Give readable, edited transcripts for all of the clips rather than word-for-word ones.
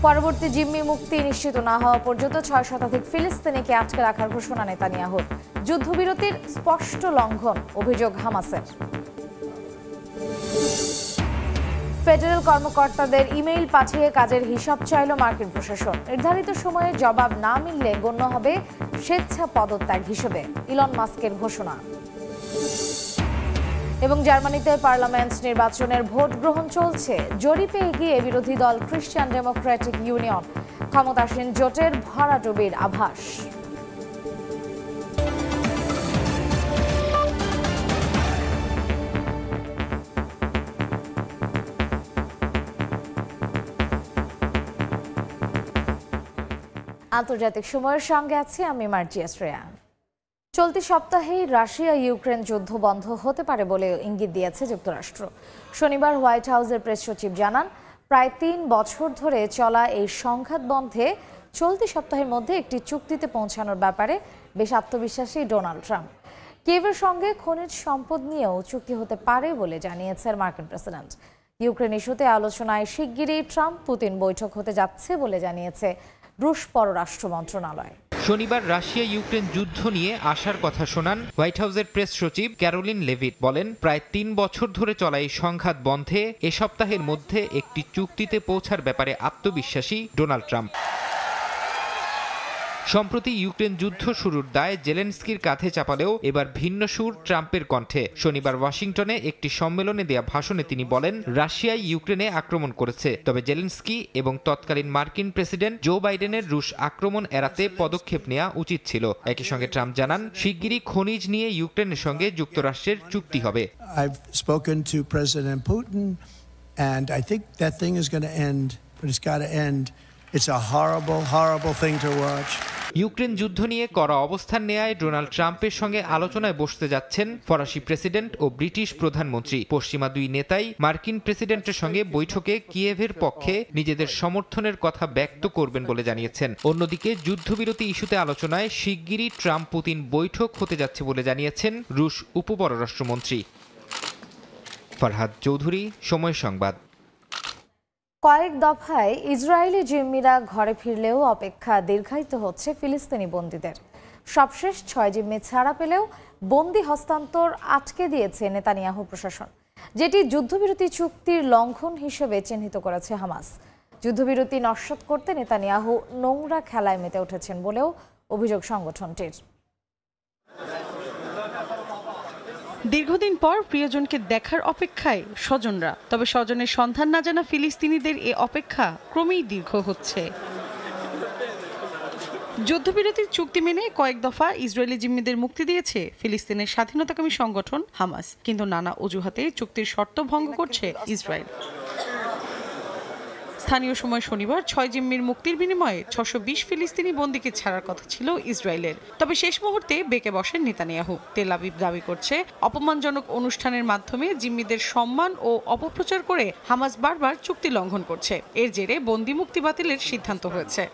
পরবর্তী জিম্মি মুক্তি নিশ্চিত না হওয়া পর্যন্ত ৬ শতাধিক ফিলিস্তিনিকে আটকে রাখার ঘোষণা নেতানিয়াহুর। যুদ্ধবিরতির স্পষ্ট লঙ্ঘন অভিযোগ হামাসের। ফেডারেল কর্মকর্তাদের ইমেইল পাঠিয়ে কাজের হিসাব চাইল মার্কিন প্রশাসন। নির্ধারিত সময়ে জবাব না মিললে গণ্য হবে স্বেচ্ছা পদত্যাগ হিসেবে ইলন মাস্কের ঘোষণা। এবং জার্মানিতে পার্লামেন্ট নির্বাচনের ভোট গ্রহণ চলছে। জরিপে এগিয়ে বিরোধী দল খ্রিস্টান ডেমোক্রেটিক ইউনিয়ন। ক্ষমতাসীন জোটের ভরাডুবির আভাস। আন্তর্জাতিক সময়ের সঙ্গে আছি আমি মার্জিয়া শ্রেয়া। চলতি সপ্তাহেই রাশিয়া ইউক্রেন যুদ্ধ বন্ধ হতে পারে বলে ইঙ্গিত দিয়েছে যুক্তরাষ্ট্র। শনিবার হোয়াইট হাউসের প্রেস সচিব জানান, প্রায় ৩ বছর ধরে চলা এই সংঘাত বন্ধে চলতি সপ্তাহের মধ্যে একটি চুক্তিতে পৌঁছানোর ব্যাপারে বেশ আত্মবিশ্বাসী ডোনাল্ড ট্রাম্প। কিয়েভের সঙ্গে খনিজ সম্পদ নিয়েও চুক্তি হতে পারে বলে জানিয়েছেন মার্কিন প্রেসিডেন্ট। ইউক্রেন ইস্যুতে আলোচনায় শিগগিরই ট্রাম্প পুতিন বৈঠক হতে যাচ্ছে বলে জানিয়েছে রুশ পররাষ্ট্র মন্ত্রণালয়। শনিবার রাশিয়া ইউক্রেন যুদ্ধ নিয়ে আশার কথা শোনান হোয়াইট হাউসের প্রেস সচিব ক্যারোলিন লেভিট। বলেন, প্রায় ৩ বছর ধরে চলা এই সংঘাত বন্ধে এ সপ্তাহের মধ্যে একটি চুক্তিতে পৌঁছার ব্যাপারে আত্মবিশ্বাসী ডোনাল্ড ট্রাম্প। সম্প্রতি ইউক্রেন যুদ্ধ শুরুর দায় জেলেনস্কির কাঁধে চাপালেও এবার ভিন্ন সুর ট্রাম্পের কণ্ঠে। শনিবার ওয়াশিংটনে একটি সম্মেলনে দেয়া ভাষণে তিনি বলেন, রাশিয়ায় ইউক্রেনে আক্রমণ করেছে, তবে জেলেনস্কি এবং তৎকালীন মার্কিন প্রেসিডেন্ট জো বাইডেনের রুশ আক্রমণ এড়াতে পদক্ষেপ নেওয়া উচিত ছিল। একই সঙ্গে ট্রাম্প জানান, শিগগিরই খনিজ নিয়ে ইউক্রেনের সঙ্গে যুক্তরাষ্ট্রের চুক্তি হবে। I've spoken to President Putin and I think that thing is going to end, but it's got to end. It's a horrible, horrible thing to watch. Ukraine যুদ্ধ নিয়ে কড়া অবস্থান নেয়ায় ডোনাল্ড ট্রাম্পের সঙ্গে আলোচনায় বসতে যাচ্ছেন ফরাসি প্রেসিডেন্ট ও ব্রিটিশ প্রধানমন্ত্রী। পশ্চিমা দুই নেতাই মার্কিন প্রেসিডেন্টের সঙ্গে বৈঠকে কিয়েভের পক্ষে নিজেদের সমর্থনের কথা ব্যক্ত করবেন বলে জানিয়েছেন। অন্যদিকে যুদ্ধবিরতি ইস্যুতে আলোচনায় শিগগিরই ট্রাম্প পুতিন বৈঠক হতে যাচ্ছে বলে জানিয়েছেন রুশ উপপররাষ্ট্রমন্ত্রী। ফরহাদ চৌধুরী, সময় সংবাদ। কয়েক দফায় ইসরায়েলি জিম্মিরা ঘরে ফিরলেও অপেক্ষা দীর্ঘায়িত হচ্ছে ফিলিস্তিনি বন্দীদের। সবশেষ ৬ জিম্মি ছাড়া পেলেও বন্দী হস্তান্তর আটকে দিয়েছে নেতানিয়াহু প্রশাসন, যেটি যুদ্ধবিরতি চুক্তির লঙ্ঘন হিসেবে চিহ্নিত করেছে হামাস। যুদ্ধবিরতি নস্যাৎ করতে নেতানিয়াহু নোংরা খেলায় মেতে উঠেছেন বলেও অভিযোগ সংগঠনটির। দীর্ঘদিন পর প্রিয়জনকে দেখার অপেক্ষায় স্বজনরা, তবে স্বজনের সন্ধান না জানা ফিলিস্তিনিদের এ অপেক্ষা ক্রমেই দীর্ঘ হচ্ছে। যুদ্ধবিরতির চুক্তি মেনে কয়েক দফা ইসরায়েলি জিম্মিদের মুক্তি দিয়েছে ফিলিস্তিনের স্বাধীনতাকামী সংগঠন হামাস, কিন্তু নানা অজুহাতে চুক্তির শর্ত ভঙ্গ করছে ইসরায়েল। স্থানীয় সময় শনিবার ৬ জিম্মির মুক্তির বিনিময়ে ৬২০ ফিলিস্তিনি বন্দীকে ছাড়ার কথা ছিল ইসরায়েলের, তবে শেষ মুহূর্তে বেঁকে বসেন নেতানিয়াহু। তেল আবিব দাবি করছে, অপমানজনক অনুষ্ঠানের মাধ্যমে জিম্মিদের সম্মান ও অপপ্রচার করে হামাস বারবার চুক্তি লঙ্ঘন করছে। এর জেরে বন্দী মুক্তি বাতিলের সিদ্ধান্ত হয়েছে।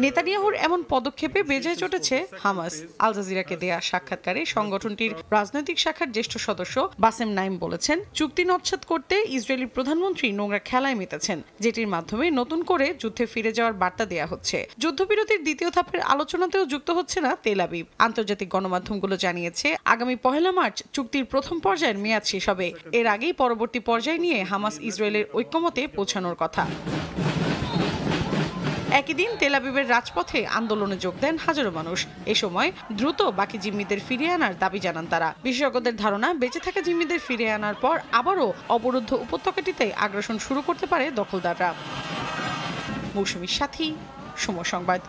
নেতানিয়াহুর এমন পদক্ষেপে বেজায় চটেছে হামাস। আল জাজিরাকে দেয়া সাক্ষাৎকারে সংগঠনটির রাজনৈতিক শাখার জ্যেষ্ঠ সদস্য বাসেম নাইম বলেছেন, চুক্তি নস্যাৎ করতে ইসরায়েলি প্রধানমন্ত্রী নোংরা খেলায় মেতেছেন, যেটির মাধ্যমে নতুন করে যুদ্ধে ফিরে যাওয়ার বার্তা দেয়া হচ্ছে। যুদ্ধবিরতির দ্বিতীয় ধাপের আলোচনাতেও যুক্ত হচ্ছে না তেল আবিব। আন্তর্জাতিক গণমাধ্যমগুলো জানিয়েছে, আগামী ১ মার্চ চুক্তির প্রথম পর্যায়ের মেয়াদ শেষ হবে। এর আগেই পরবর্তী পর্যায় নিয়ে হামাস ইসরায়েলের ঐক্যমতে পৌঁছানোর কথা। একই দিন তেল আবিবের রাজপথে আন্দোলনে যোগ দেন হাজারো মানুষ। এ সময় দ্রুত বাকি জিম্মিদের ফিরিয়ে আনার দাবি জানান তারা। বিশেষজ্ঞদের ধারণা, বেঁচে থাকা জিম্মিদের ফিরিয়ে আনার পর আবারও অবরুদ্ধ উপত্যকাটিতে আগ্রাসন শুরু করতে পারে দখলদাররা। মৌসুমীর সাথী, সময় সংবাদ।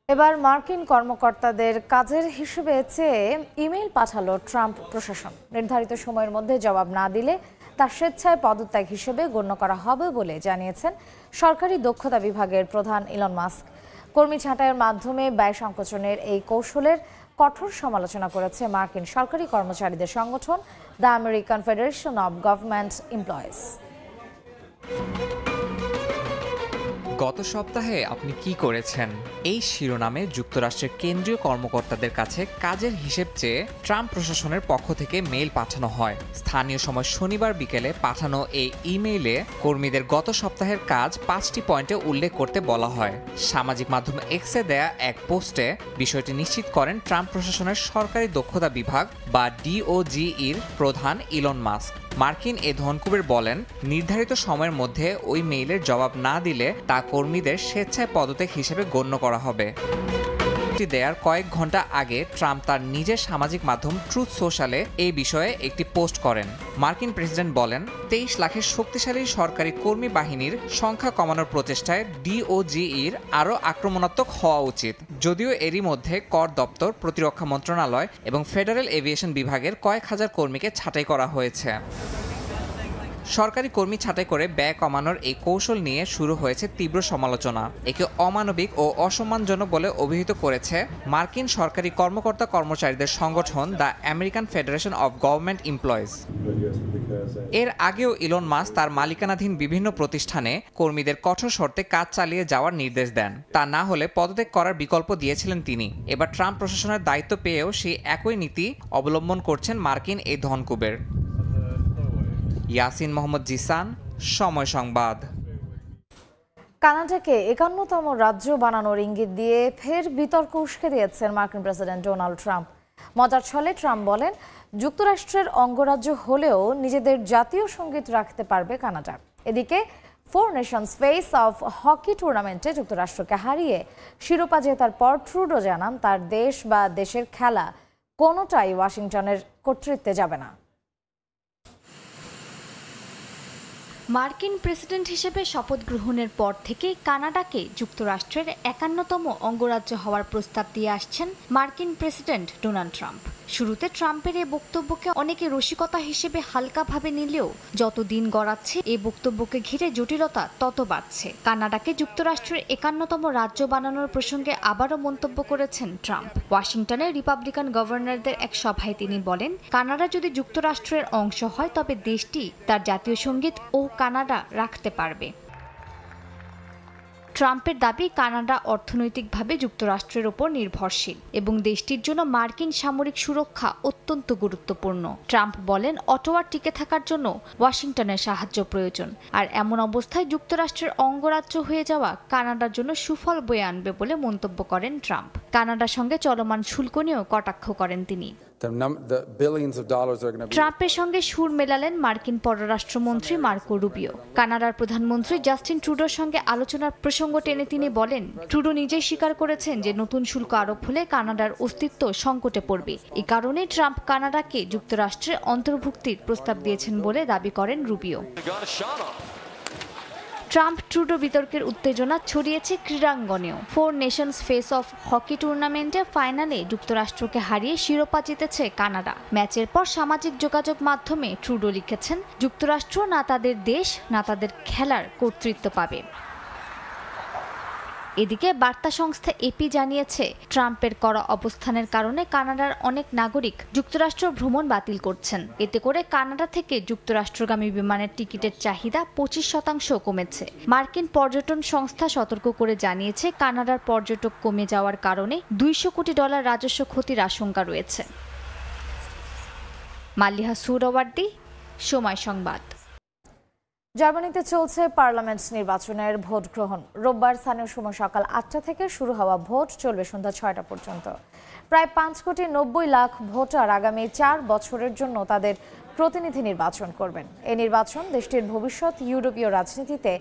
এবার মার্কিন কর্মকর্তাদের কাজের হিসেবে চেয়ে ইমেইল পাঠালো ট্রাম্প প্রশাসন। নির্ধারিত সময়ের মধ্যে জবাব না দিলে তা স্বেচ্ছায় পদত্যাগ হিসেবে গণ্য করা হবে বলে জানিয়েছেন সরকারি দক্ষতা বিভাগের প্রধান ইলন মাস্ক। কর্মী ছাঁটাইয়ের মাধ্যমে ব্যয় সংকোচনের এই কৌশলের কঠোর সমালোচনা করেছে মার্কিন সরকারি কর্মচারীদের সংগঠন the American federation of government employees. গত সপ্তাহে আপনি কি করেছেন? এই শিরোনামে যুক্তরাষ্ট্রের কেন্দ্রীয় কর্মকর্তাদের কাছে কাজের হিসেব চেয়ে ট্রাম্প প্রশাসনের পক্ষ থেকে মেইল পাঠানো হয়। স্থানীয় সময় শনিবার বিকেলে পাঠানো এই ইমেইলে কর্মীদের গত সপ্তাহের কাজ 5টি পয়েন্টে উল্লেখ করতে বলা হয়। সামাজিক মাধ্যম এক্সে দেয়া এক পোস্টে বিষয়টি নিশ্চিত করেন ট্রাম্প প্রশাসনের সরকারি দক্ষতা বিভাগ বা DOGEর প্রধান ইলন মাস্ক। মার্কিন এই ধনকুবের বলেন, নির্ধারিত সময়ের মধ্যে ওই মেইলের জবাব না দিলে তা কর্মীদের স্বেচ্ছায় পদত্যাগ হিসেবে গণ্য করা হবে। দেয়ার কয়েক ঘন্টা আগে ট্রাম্প তার নিজের সামাজিক মাধ্যম ট্রুথ সোশ্যালে এই বিষয়ে একটি পোস্ট করেন। মার্কিন প্রেসিডেন্ট বলেন, 23 লাখের শক্তিশালী সরকারি কর্মী বাহিনীর সংখ্যা কমানোর প্রচেষ্টায় DOGEর আরও আক্রমণাত্মক হওয়া উচিত। যদিও এরই মধ্যে কর দপ্তর, প্রতিরক্ষা মন্ত্রণালয় এবং ফেডারেল এভিয়েশন বিভাগের কয়েক হাজার কর্মীকে ছাঁটাই করা হয়েছে। সরকারি কর্মী ছাঁটাই করে ব্যয় কমানোর এই কৌশল নিয়ে শুরু হয়েছে তীব্র সমালোচনা। একে অমানবিক ও অসম্মানজনক বলে অভিহিত করেছে মার্কিন সরকারি কর্মকর্তা কর্মচারীদের সংগঠন the American federation of government employees. এর আগেও ইলন মাস্ক তার মালিকানাধীন বিভিন্ন প্রতিষ্ঠানে কর্মীদের কঠোর শর্তে কাজ চালিয়ে যাওয়ার নির্দেশ দেন। তা না হলে পদত্যাগ করার বিকল্প দিয়েছিলেন তিনি। এবার ট্রাম্প প্রশাসনের দায়িত্ব পেয়েও সেই একই নীতি অবলম্বন করছেন মার্কিন এই ধনকুবের। ইয়াসিন মোহাম্মদ জিসান, সময় সংবাদ। কানাডাকে 51তম রাজ্য বানানোর ইঙ্গিত দিয়ে ফের বিতর্ক উস্কে দিয়েছেন মার্কিন প্রেসিডেন্ট ডোনাল্ড ট্রাম্প। মজার ছলে ট্রাম্প বলেন, যুক্তরাষ্ট্রের অঙ্গরাজ্য হলেও নিজেদের জাতীয় সঙ্গীত রাখতে পারবে কানাডা। এদিকে 4 নেশনস ফেস অফ হকি টুর্নামেন্টে যুক্তরাষ্ট্রকে হারিয়ে শিরোপা জেতার পর ট্রুডো জানান, তার দেশ বা দেশের খেলা কোনোটাই ওয়াশিংটনের কর্তৃত্বে যাবে না। মার্কিন প্রেসিডেন্ট হিসেবে শপথ গ্রহণের পর থেকে কানাডাকে যুক্তরাষ্ট্রের 51তম অঙ্গরাজ্য হওয়ার প্রস্তাব দিয়ে আসছেন মার্কিন প্রেসিডেন্ট ডোনাল্ড ট্রাম্প। শুরুতে ট্রাম্পের এই বক্তব্যকে অনেকে রসিকতা হিসেবে হালকাভাবে নিলেও যত দিন গড়াচ্ছে এই বক্তব্যকে ঘিরে জটিলতা তত বাড়ছে। কানাডাকে যুক্তরাষ্ট্রের 51তম রাজ্য বানানোর প্রসঙ্গে আবারও মন্তব্য করেছেন ট্রাম্প। ওয়াশিংটনে রিপাবলিকান গভর্নরদের এক সভায় তিনি বলেন, কানাডা যদি যুক্তরাষ্ট্রের অংশ হয় তবে দেশটি তার জাতীয় সঙ্গীত ও কানাডা রাখতে পারবে। ট্রাম্পের দাবি, কানাডা অর্থনৈতিকভাবে যুক্তরাষ্ট্রের উপর নির্ভরশীল এবং দেশটির জন্য মার্কিন সামরিক সুরক্ষা অত্যন্ত গুরুত্বপূর্ণ। ট্রাম্প বলেন, অটোয়ার টিকে থাকার জন্য ওয়াশিংটনের সাহায্য প্রয়োজন, আর এমন অবস্থায় যুক্তরাষ্ট্রের অঙ্গরাজ্য হয়ে যাওয়া কানাডার জন্য সুফল বয়ে আনবে বলে মন্তব্য করেন ট্রাম্প। কানাডার সঙ্গে চলমান শুল্ক নিয়েও কটাক্ষ করেন তিনি। ট্রাম্পের সঙ্গে সুর মেলালেন মার্কিন পররাষ্ট্রমন্ত্রী মার্কো রুবিও। কানাডার প্রধানমন্ত্রী জাস্টিন ট্রুডোর সঙ্গে আলোচনার প্রসঙ্গ টেনে তিনি বলেন, ট্রুডো নিজেই স্বীকার করেছেন যে নতুন শুল্ক আরোপ হলে কানাডার অস্তিত্ব সংকটে পড়বে। এই কারণে ট্রাম্প কানাডাকে যুক্তরাষ্ট্রে অন্তর্ভুক্তির প্রস্তাব দিয়েছেন বলে দাবি করেন রুবিও। ট্রাম্প ট্রুডো বিতর্কের উত্তেজনা ছড়িয়েছে ক্রীড়াঙ্গনেও। 4 নেশনস ফেস অফ হকি টুর্নামেন্টে ফাইনালে যুক্তরাষ্ট্রকে হারিয়ে শিরোপা জিতেছে কানাডা। ম্যাচের পর সামাজিক যোগাযোগ মাধ্যমে ট্রুডো লিখেছেন, যুক্তরাষ্ট্র না তাদের দেশ না তাদের খেলার কর্তৃত্ব পাবে। এদিকে বার্তা সংস্থা এপি জানিয়েছে, ট্রাম্পের কড়া অবস্থানের কারণে কানাডার অনেক নাগরিক যুক্তরাষ্ট্র ভ্রমণ বাতিল করছেন। এতে করে কানাডা থেকে যুক্তরাষ্ট্রগামী বিমানের টিকিটের চাহিদা 25% কমেছে। মার্কিন পর্যটন সংস্থা সতর্ক করে জানিয়েছে, কানাডার পর্যটক কমে যাওয়ার কারণে $200 কোটি রাজস্ব ক্ষতির আশঙ্কা রয়েছে। মাল্লিহা সুরওয়ার্দী, সময় সংবাদ। জার্মানিতে চলছে পার্লামেন্ট নির্বাচনের ভোট গ্রহণ। রোববার স্থানীয় সময় সকাল 8টা থেকে শুরু হওয়া ভোট চলবে সন্ধ্যা 6টা পর্যন্ত। প্রায় 5,90,00,000 ভোটার আগামী 4 বছরের জন্য তাদের প্রতিনিধি নির্বাচন করবেন। এই নির্বাচন দেশটির ভবিষ্যৎ ইউরোপীয় রাজনীতিতে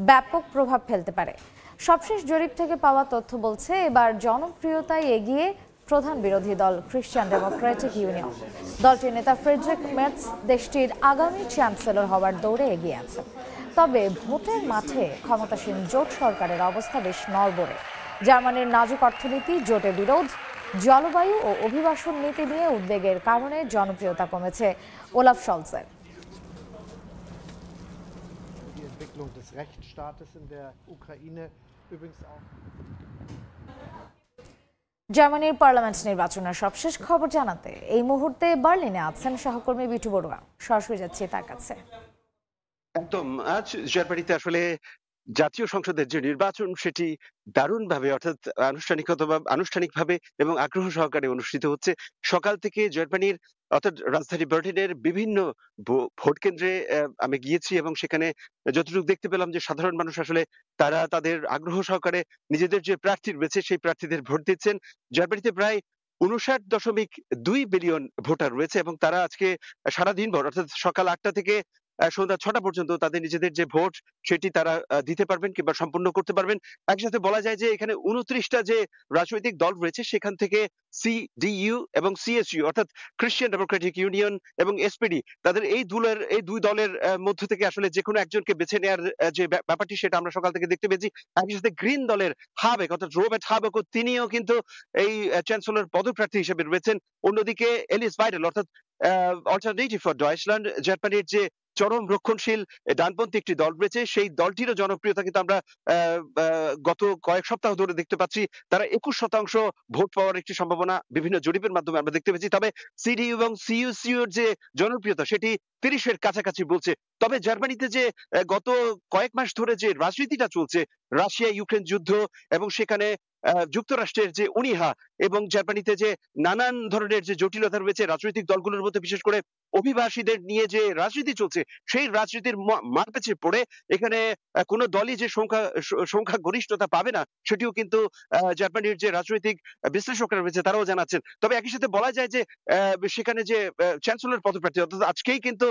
ব্যাপক প্রভাব ফেলতে পারে। সবশেষ জরিপ থেকে পাওয়া তথ্য বলছে, এবার জনপ্রিয়তায় এগিয়ে প্রধান বিরোধী দল খ্রিস্টান ডেমোক্রেটিক ইউনিয়ন। দলটির নেতা ফ্রেডরিক মেটস দেশটির আগামী চ্যান্সেলর হওয়ার দৌড়ে এগিয়ে আছেন। তবে ভোটের মাঠে ক্ষমতাসীন জোট সরকারের অবস্থা বেশ নড়বড়ে। জার্মানির নাজুক অর্থনীতি, জোটে বিরোধ, জলবায়ু ও অভিবাসন নীতি নিয়ে উদ্বেগের কারণে জনপ্রিয়তা কমেছে ওলাফ শলজের। জার্মানির পার্লামেন্ট নির্বাচনের সবশেষ খবর জানাতে এই মুহূর্তে বার্লিনে আছেন সহকর্মী বিটু বড়ুয়া। সরাসরি যাচ্ছি তার কাছে। একদম, আজ জয়বাড়িতে আসলে জাতীয় সংসদের যে নির্বাচন সেটি দারুণভাবে অর্থাৎ আনুষ্ঠানিকভাবে এবং আগ্রহ সহকারে অনুষ্ঠিত হচ্ছে। সকাল থেকে জার্মানির অর্থাৎ রাজধানী বার্লিনের বিভিন্ন ভোট কেন্দ্রে আমি গিয়েছি এবং সেখানে যতটুকু দেখতে পেলাম যে সাধারণ মানুষ আসলে তারা তাদের আগ্রহ সহকারে নিজেদের যে প্রার্থী রয়েছে সেই প্রার্থীদের ভোট দিচ্ছেন। জার্মানিতে প্রায় ৫৯.২ বিলিয়ন ভোটার রয়েছে এবং তারা আজকে সারাদিনভর অর্থাৎ সকাল ৮টা থেকে সন্ধ্যা ৬টা পর্যন্ত তাদের নিজেদের যে ভোট সেটি তারা দিতে পারবেন কিংবা সম্পন্ন করতে পারবেন। একসাথে বলা যায় যে এখানে ২৯টা যে রাজনৈতিক দল রয়েছে সেখান থেকে সিডিইউ এবং সিএসইউ অর্থাৎ খ্রিস্টান ডেমোক্রেটিক ইউনিয়ন এবং এসপিডি তাদের এই দুই দলের মধ্য থেকে আসলে যেকোনো একজনকে বেছে নেওয়ার যে ব্যাপারটি সেটা আমরা সকাল থেকে দেখতে পেয়েছি। একই সাথে গ্রিন দলের হাবেক অর্থাৎ রবার্ট হাবেকও তিনিও কিন্তু এই চ্যান্সেলর পদপ্রার্থী হিসেবে রয়েছেন। অন্যদিকে এলিস ভাইডেল অর্থাৎ অল্টারনেটিভ ফর ডয়েচল্যান্ড জার্মানির যে চরম রক্ষণশীল ডানপন্থী একটি দল রয়েছে সেই দলটিরও জনপ্রিয়তা কিন্তু আমরা গত কয়েক সপ্তাহ ধরে দেখতে পাচ্ছি। তারা ২১% ভোট পাওয়ার একটি সম্ভাবনা বিভিন্ন জরিপের মাধ্যমে আমরা দেখতে পেয়েছি। তবে সিডিইউ এবং সিইউসিউ এর যে জনপ্রিয়তা সেটি ৩০-এর কাছাকাছি বলছে। তবে জার্মানিতে যে গত কয়েক মাস ধরে যে রাজনীতিটা চলছে, রাশিয়া ইউক্রেন যুদ্ধ এবং সেখানে যুক্তরাষ্ট্রের যে অনীহা এবং জার্মানিতে যে নানান ধরনের যে জটিলতা রয়েছে রাজনৈতিক দলগুলোর মধ্যে, বিশেষ করে অভিবাসীদের নিয়ে যে রাজনীতি চলছে সেই রাজনীতির মারপ্যাচে পড়ে এখানে কোন দলই যে সংখ্যা গরিষ্ঠতা পাবে না সেটিও কিন্তু জার্মানির যে রাজনৈতিক বিশ্লেষকরা রয়েছে তারাও জানাচ্ছেন। তবে একই সাথে বলা যায় যে সেখানে যে চ্যান্সেলর পদপ্রার্থী অর্থাৎ আজকেই কিন্তু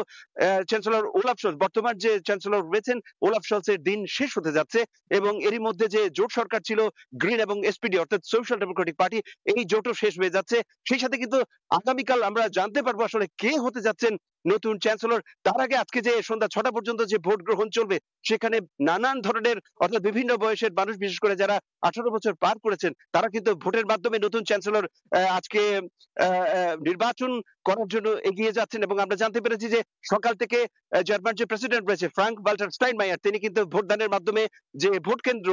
চ্যান্সেলর ওলাফ শলজ বর্তমান যে চ্যান্সেলর রয়েছেন ওলাফ শলজের দিন শেষ হতে যাচ্ছে এবং এরই মধ্যে যে জোট সরকার ছিল গ্রিন এবং এসপিডি অর্থাৎ সোশ্যাল ডেমোক্রেটিক পার্টি এই জোটও শেষ হয়ে যাচ্ছে। সেই সাথে কিন্তু আগামীকাল আমরা জানতে পারবো আসলে কে হতে যাচ্ছেন নতুন চ্যান্সেলর। তার আগে আজকে যে সন্ধ্যা ৬টা পর্যন্ত যে ভোট গ্রহণ চলবে সেখানে নানান ধরনের অর্থাৎ বিভিন্ন বয়সের মানুষ বিশেষ করে যারা ১৮ বছর পার করেছেন তারা কিন্তু ভোটের মাধ্যমে নতুন চ্যান্সেলর আজকে নির্বাচন করার জন্য এগিয়ে যাচ্ছেন এবং আমরা জানতে পেরেছি যে সকাল থেকে জার্মান যে প্রেসিডেন্ট রয়েছে ফ্রাঙ্ক ওয়াল্টার স্টাইনমায়ার তিনি কিন্তু ভোটদানের মাধ্যমে যে ভোট কেন্দ্র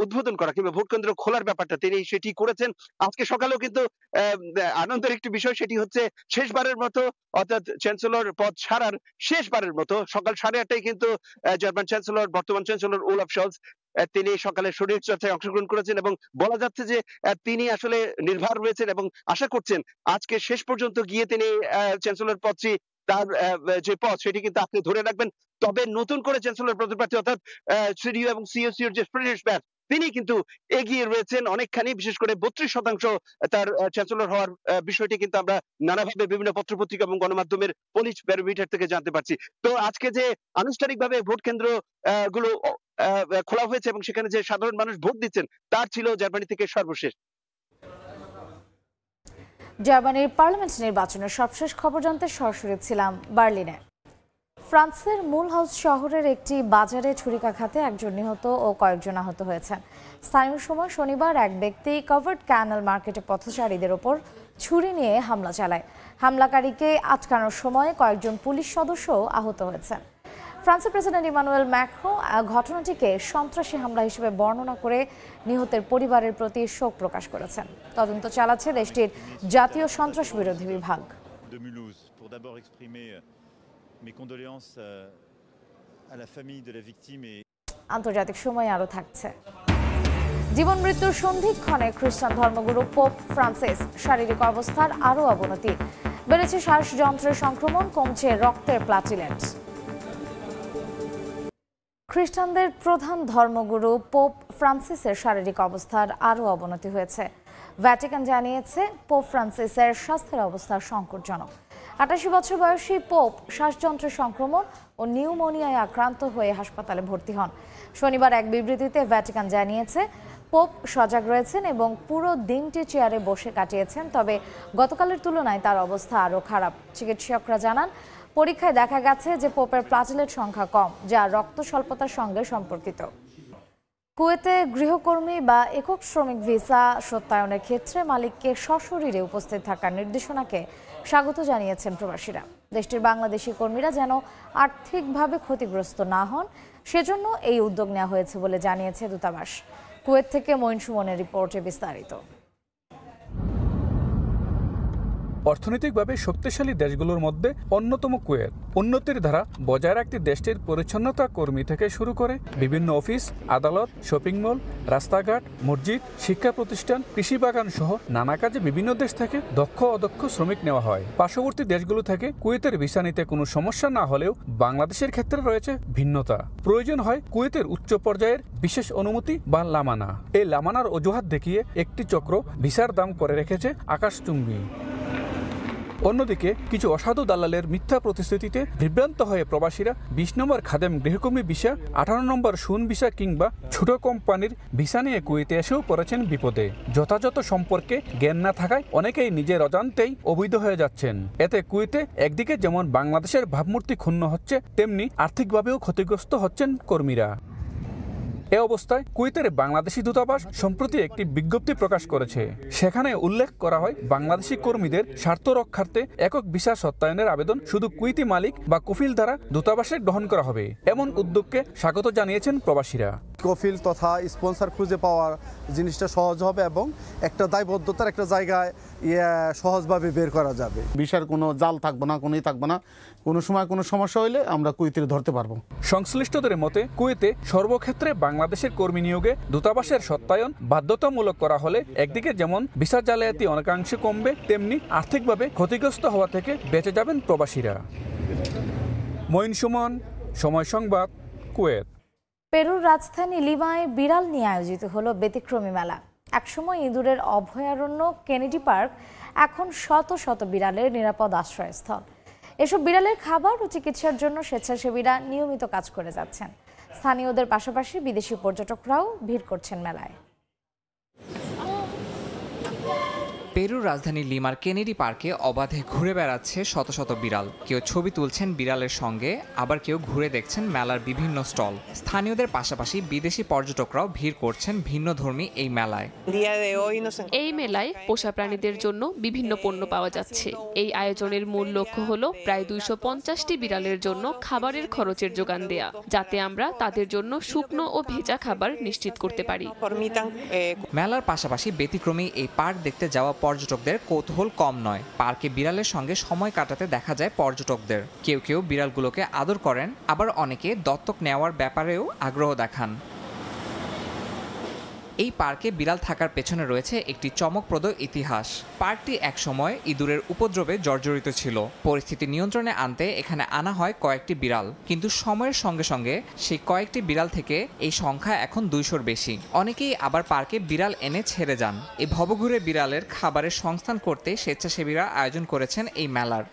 উদ্বোধন করা কিংবা ভোট কেন্দ্র খোলার ব্যাপারটা তিনি সেটি করেছেন। আজকে সকালেও কিন্তু আনন্দের একটি বিষয় সেটি হচ্ছে শেষবারের মতো অর্থাৎ চ্যান্সেলর পদ ছাড়ার শেষবারের মতো সকাল 8:30টায় কিন্তু জার্মান চ্যান্সেলর বর্তমান চ্যান্সেলর ওলাফ শলজ তিনি সকালে শরীর চর্চায় অংশগ্রহণ করেছেন এবং বলা যাচ্ছে যে তিনি আসলে নির্ভর রয়েছেন এবং আশা করছেন আজকে শেষ পর্যন্ত গিয়ে তিনি চ্যান্সেলর পদটি তার যে পদ সেটি কিন্তু আপনি ধরে রাখবেন। তবে নতুন করে চ্যান্সেলর পদপ্রার্থী অর্থাৎ সিডিইউ এবং সিএসইউ এর যে ফ্রিডরিশ ম্যাচ তিনি কিন্তু এগিয়ে রয়েছেন অনেকখানি, বিশেষ করে ৩২% তার চ্যান্সেলর হওয়ার বিষয়টি কিন্তু আমরা নানাভাবে বিভিন্ন পত্রপত্রিকা এবং গণমাধ্যমের পোলিশ ব্যারোমিটার থেকে জানতে পারছি। তো আজকে যে আনুষ্ঠানিকভাবে ভোট কেন্দ্র গুলো খোলা হয়েছে এবং সেখানে যে সাধারণ মানুষ ভোট দিচ্ছেন তার ছিল জার্মানি থেকে সর্বশেষ। জার্মানির পার্লামেন্ট নির্বাচনের সবশেষ খবর জানতে সরাসরি ছিলাম বার্লিনে। ফ্রান্সের মুলহাউস শহরের একটি বাজারে ছুরিকাঘাতে একজন নিহত ও কয়েকজন আহত হয়েছেন। স্থানীয় সময় শনিবার এক ব্যক্তি কভার্ড ক্যানেল মার্কেটে পথচারীদের ওপর ছুরি নিয়ে হামলা চালায়। হামলাকারীকে আটকানোর সময় কয়েকজন পুলিশ সদস্য আহত হয়েছেন। ফ্রান্সের প্রেসিডেন্ট ইমানুয়েল ম্যাক্রো ঘটনাটিকে সন্ত্রাসী হামলা হিসেবে বর্ণনা করে নিহতের পরিবারের প্রতি শোক প্রকাশ করেছেন। তদন্ত চালাচ্ছে দেশটির জাতীয় সন্ত্রাস বিরোধী বিভাগ। আন্তর্জাতিক সময় আরো থাকছে। জীবন মৃত্যুর সন্ধিক্ষণে খ্রিস্টান ধর্মগুরু পোপ ফ্রান্সিস শারীরিক অবস্থার আরো অবনতি, বেড়েছে শ্বাসযন্ত্রের সংক্রমণ, কমছে রক্তের প্লাটিলেট। খ্রিস্টানদের প্রধান ধর্মগুরু পোপ ফ্রান্সিসের শারীরিক অবস্থার আরও অবনতি হয়েছে। ভ্যাটিকান জানিয়েছে পোপ ফ্রান্সিসের স্বাস্থ্যের অবস্থা সংকটজনক। ৮৮ বছর বয়সী পোপ শ্বাসযন্ত্রের সংক্রমণ ও নিউমোনিয়ায় আক্রান্ত হয়ে হাসপাতালে ভর্তি হন। শনিবার এক বিবৃতিতে ভ্যাটিকান জানিয়েছে পোপ সজাগ রয়েছেন এবং পুরো দিনটি চেয়ারে বসে কাটিয়েছেন, তবে গতকালের তুলনায় তার অবস্থা আরও খারাপ। চিকিৎসকরা জানান পরীক্ষায় দেখা গেছে যে পোপের প্লাটিলেট সংখ্যা কম, যা রক্ত স্বল্পতার সঙ্গে সম্পর্কিত। কুয়েতে গৃহকর্মী বা একক শ্রমিক ভিসা সত্যায়নের ক্ষেত্রে মালিককে সশরীরে উপস্থিত থাকার নির্দেশনাকে স্বাগত জানিয়েছেন প্রবাসীরা। দেশটির বাংলাদেশি কর্মীরা যেন আর্থিকভাবে ক্ষতিগ্রস্ত না হন সেজন্য এই উদ্যোগ নেওয়া হয়েছে বলে জানিয়েছে দূতাবাস। কুয়েত থেকে মঈন সুমনের রিপোর্টে বিস্তারিত। অর্থনৈতিকভাবে শক্তিশালী দেশগুলোর মধ্যে অন্যতম কুয়েত উন্নতির ধারা বজায় রাখতে দেশটির পরিচ্ছন্নতা কর্মী থেকে শুরু করে বিভিন্ন অফিস, আদালত, শপিং মল, রাস্তাঘাট, মসজিদ, শিক্ষা প্রতিষ্ঠান, কৃষি বাগান সহ নানা কাজে বিভিন্ন দেশ থেকে দক্ষ অদক্ষ শ্রমিক নেওয়া হয়। পার্শ্ববর্তী দেশগুলো থেকে কুয়েতের ভিসা নিতে কোনো সমস্যা না হলেও বাংলাদেশের ক্ষেত্রে রয়েছে ভিন্নতা। প্রয়োজন হয় কুয়েতের উচ্চ পর্যায়ের বিশেষ অনুমতি বা লামানা। এই লামানার অজুহাত দেখিয়ে একটি চক্র ভিসার দাম করে রেখেছে আকাশচুম্বী। অন্যদিকে কিছু অসাধু দালালের মিথ্যা প্রতিশ্রুতিতে বিভ্রান্ত হয়ে প্রবাসীরা 20 নম্বর খাদেম গৃহকর্মী ভিসা, 18 নম্বর শুন ভিসা কিংবা ছোট কোম্পানির ভিসা নিয়ে কুয়েতে এসেও পড়েছেন বিপদে। যথাযথ সম্পর্কে জ্ঞান না থাকায় অনেকেই নিজের অজান্তেই অবৈধ হয়ে যাচ্ছেন। এতে কুয়েতে একদিকে যেমন বাংলাদেশের ভাবমূর্তি ক্ষুণ্ণ হচ্ছে, তেমনি আর্থিকভাবেও ক্ষতিগ্রস্ত হচ্ছেন কর্মীরা। এ অবস্থায় কুয়েতের বাংলাদেশি দূতাবাস সম্প্রতি একটি বিজ্ঞপ্তি প্রকাশ করেছে। সেখানে উল্লেখ করা হয়, বাংলাদেশি কর্মীদের স্বার্থ রক্ষার্থে একক ভিসা সত্যায়নের আবেদন শুধু কুয়েতি মালিক বা কফিল দ্বারা দূতাবাসে গ্রহণ করা হবে। এমন উদ্যোগকে স্বাগত জানিয়েছেন প্রবাসীরা। কফিল তথা স্পন্সর খুঁজে পাওয়ার জিনিসটা সহজ হবে এবং একটা দায়বদ্ধতার একটা জায়গায় সহজভাবে বের করা যাবে। ভিসার কোনো জাল থাকবে না, কোনোই থাকবে না। কোনো সময় কোনো সমস্যা হইলে আমরা কুয়েতে ধরতে পারবো। সংশ্লিষ্টদের মতে, কুয়েতে সর্বক্ষেত্রে বাংলাদেশের কর্মী নিয়োগে দূতাবাসের সত্যায়ন বাধ্যতামূলক করা হলে একদিকে যেমন ভিসা জালিয়াতি অনেকাংশে কমবে, তেমনি আর্থিকভাবে ক্ষতিগ্রস্ত হওয়া থেকে বেঁচে যাবেন প্রবাসীরা। মঈন সুমন, সময় সংবাদ, কুয়েত। পেরুর রাজধানী লিমায় বিড়াল নিয়ে আয়োজিত হলো ব্যতিক্রমী মেলা। একসময় ইঁদুরের অভয়ারণ্য কেনেডি পার্ক এখন শত শত বিড়ালের নিরাপদ আশ্রয়স্থল। এসব বিড়ালের খাবার ও চিকিৎসার জন্য স্বেচ্ছাসেবীরা নিয়মিত কাজ করে যাচ্ছেন। স্থানীয়দের পাশাপাশি বিদেশি পর্যটকরাও ভিড় করছেন মেলায়। পেরুর রাজধানী লিমার কেনেডি পার্কে অবাধে ঘুরে বেড়াচ্ছে শত শত বিড়াল। কেউ ছবি তুলছেন বিড়ালের সঙ্গে, আবার কেউ ঘুরে দেখছেন মেলার বিভিন্ন স্টল। স্থানীয়দের পাশাপাশি বিদেশি পর্যটকরাও ভিড় করছেন ভিন্নধর্মী এই মেলায়। এই মেলায় পোষা প্রাণীদের জন্য বিভিন্ন পণ্য পাওয়া যাচ্ছে। এই আয়োজনের মূল লক্ষ্য হলো প্রায় 250টি বিড়ালের জন্য খাবারের খরচের যোগান দেয়া, যাতে আমরা তাদের জন্য শুকনো ও ভেজা খাবার নিশ্চিত করতে পারি। মেলার পাশাপাশি ব্যতিক্রমী এই পার্ক দেখতে যাওয়া পর্যটকদের কৌতূহল কম নয়। পার্কে বিড়ালের সঙ্গে সময় কাটাতে দেখা যায় পর্যটকদের। কেউ কেউ বিড়ালগুলোকে আদর করেন, আবার অনেকে দত্তক নেওয়ার ব্যাপারেও আগ্রহ দেখান। এই পার্কে বিড়াল থাকার পেছনে রয়েছে একটি চমকপ্রদ ইতিহাস। পার্কটি একসময় ইঁদুরের উপদ্রবে জর্জরিত ছিল। পরিস্থিতি নিয়ন্ত্রণে আনতে এখানে আনা হয় কয়েকটি বিড়াল, কিন্তু সময়ের সঙ্গে সঙ্গে সেই কয়েকটি বিড়াল থেকে এই সংখ্যা এখন 200-র বেশি। অনেকেই আবার পার্কে বিড়াল এনে ছেড়ে যান। এই ভবঘুরে বিড়ালের খাবারের সংস্থান করতে স্বেচ্ছাসেবীরা আয়োজন করেছেন এই মেলার।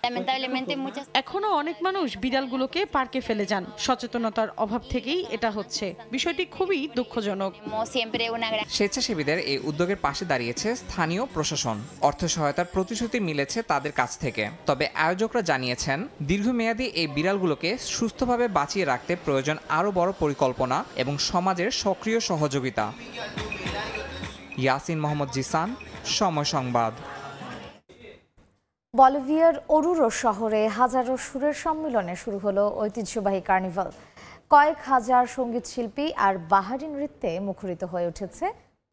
এখনো অনেক মানুষ বিড়ালগুলোকে পার্কে ফেলে যান। সচেতনতার অভাব থেকেই এটা হচ্ছে। বিষয়টি খুবই দুঃখজনক। স্বেচ্ছাসেবীদের এই উদ্যোগের পাশে দাঁড়িয়েছে স্থানীয় প্রশাসন। অর্থ সহায়তার প্রতিশ্রুতি মিলেছে তাদের কাছ থেকে। তবে আয়োজকরা জানিয়েছেন, দীর্ঘমেয়াদী এই বিড়ালগুলোকে সুস্থভাবে বাঁচিয়ে রাখতে প্রয়োজন আরও বড় পরিকল্পনা এবং সমাজের সক্রিয় সহযোগিতা। ইয়াসিন মোহাম্মদ জিসান, সময় সংবাদ। বলিভিয়ার ওরুরো শহরে হাজারো সুরের সম্মিলনে শুরু হলো ঐতিহ্যবাহী কার্নিভাল। কয়েক হাজার সঙ্গীত শিল্পী আর বাহারি নৃত্যে মুখরিত হয়ে উঠেছে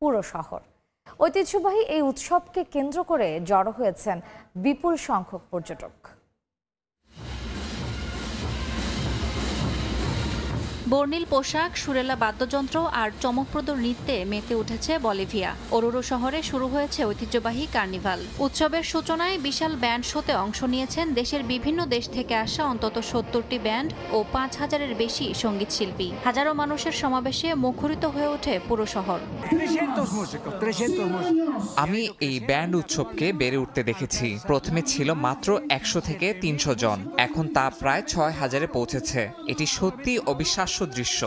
পুরো শহর। ঐতিহ্যবাহী এই উৎসবকে কেন্দ্র করে জড়ো হয়েছেন বিপুল সংখ্যক পর্যটক। বর্ণিল পোশাক, সুরেলা বাদ্যযন্ত্র আর চমকপ্রদ নৃত্যে মেতে উঠেছে বলিভিয়া। ওরুরো শহরে শুরু হয়েছে ঐতিহ্যবাহী কার্নিভাল। উৎসবের সূচনায় বিশাল ব্যান্ড শোতে অংশ নিয়েছেন দেশের বিভিন্ন দেশ থেকে আসা অন্তত 70টি ব্যান্ড ও 5000-এর বেশি সঙ্গীত শিল্পী। হাজারো মানুষের সমাবেশে মুখরিত হয়ে ওঠে পুরো শহর। আমি এই ব্যান্ড উৎসবকে বেড়ে উঠতে দেখেছি। প্রথমে ছিল মাত্র 100 থেকে 300 জন, এখন তা প্রায় 6000-এ পৌঁছেছে। এটি সত্যি অবিশ্বাস্য দৃশ্য।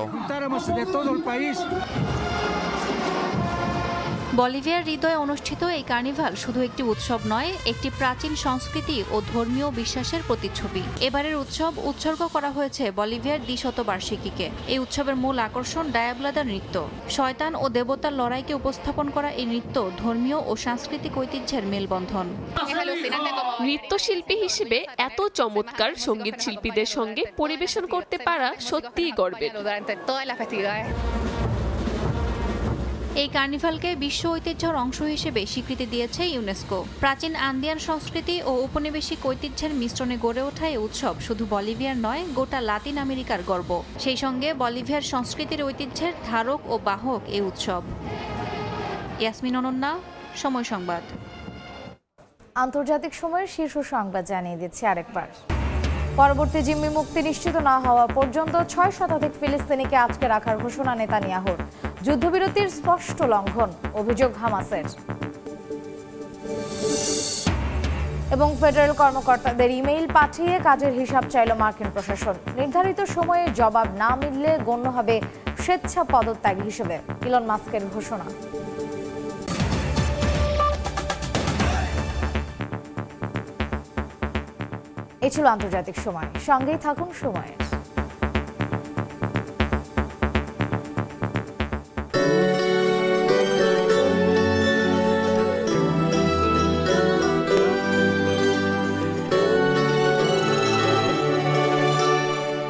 বলিভিয়ার হৃদয়ে অনুষ্ঠিত এই কার্নিভাল শুধু একটি উৎসব নয়, একটি প্রাচীন সংস্কৃতি ও ধর্মীয় বিশ্বাসের প্রতিচ্ছবি। এবারের উৎসব উৎসর্গ করা হয়েছে বলিভিয়ার দ্বিশতবার্ষিকীকে। এই উৎসবের মূল আকর্ষণ ডায়াবলাদা নৃত্য। শয়তান ও দেবতার লড়াইকে উপস্থাপন করা এই নৃত্য ধর্মীয় ও সাংস্কৃতিক ঐতিহ্যের মেলবন্ধন। নৃত্যশিল্পী হিসেবে এত চমৎকার সঙ্গীত শিল্পীদের সঙ্গে পরিবেশন করতে পারা সত্যিই গর্বের। এই কার্নিভালকে বিশ্ব ঐতিহ্যের অংশ হিসেবে স্বীকৃতি দিয়েছে ইউনেস্কো। প্রাচীন আন্দিয়ান সংস্কৃতি ও উপনিবেশিক ঐতিহ্যের মিশ্রণে গড়ে ওঠা এই উৎসব শুধু বলিভিয়ার নয়, গোটা লাতিন আমেরিকার গর্ব। সেই সঙ্গে বলিভিয়ার সংস্কৃতির ঐতিহ্যের ধারক ও বাহক এই উৎসব। ইয়াসমিন অনন্যা, সময় সংবাদ। আন্তর্জাতিক সময়ের শীর্ষ সংবাদ জানিয়ে দিচ্ছি আরেকবার। পরবর্তী জিম্মি মুক্তি নিশ্চিত না হওয়া পর্যন্ত 6 শতাধিক ফিলিস্তিনিকে আটকে রাখার ঘোষণা নেতানিয়াহুর। যুদ্ধবিরতির স্পষ্ট লঙ্ঘন, অভিযোগ হামাসের। এবং ফেডারেল কর্মকর্তাদের ইমেইল পাঠিয়ে কাজের হিসাব চাইল মার্কিন প্রশাসন। নির্ধারিত সময়ে জবাব না মিললে গণ্য হবে স্বেচ্ছা পদত্যাগ হিসেবে ইলন মাস্কের ঘোষণা। এই ছিল আন্তর্জাতিক সময়। সঙ্গেই থাকুন সময়ের।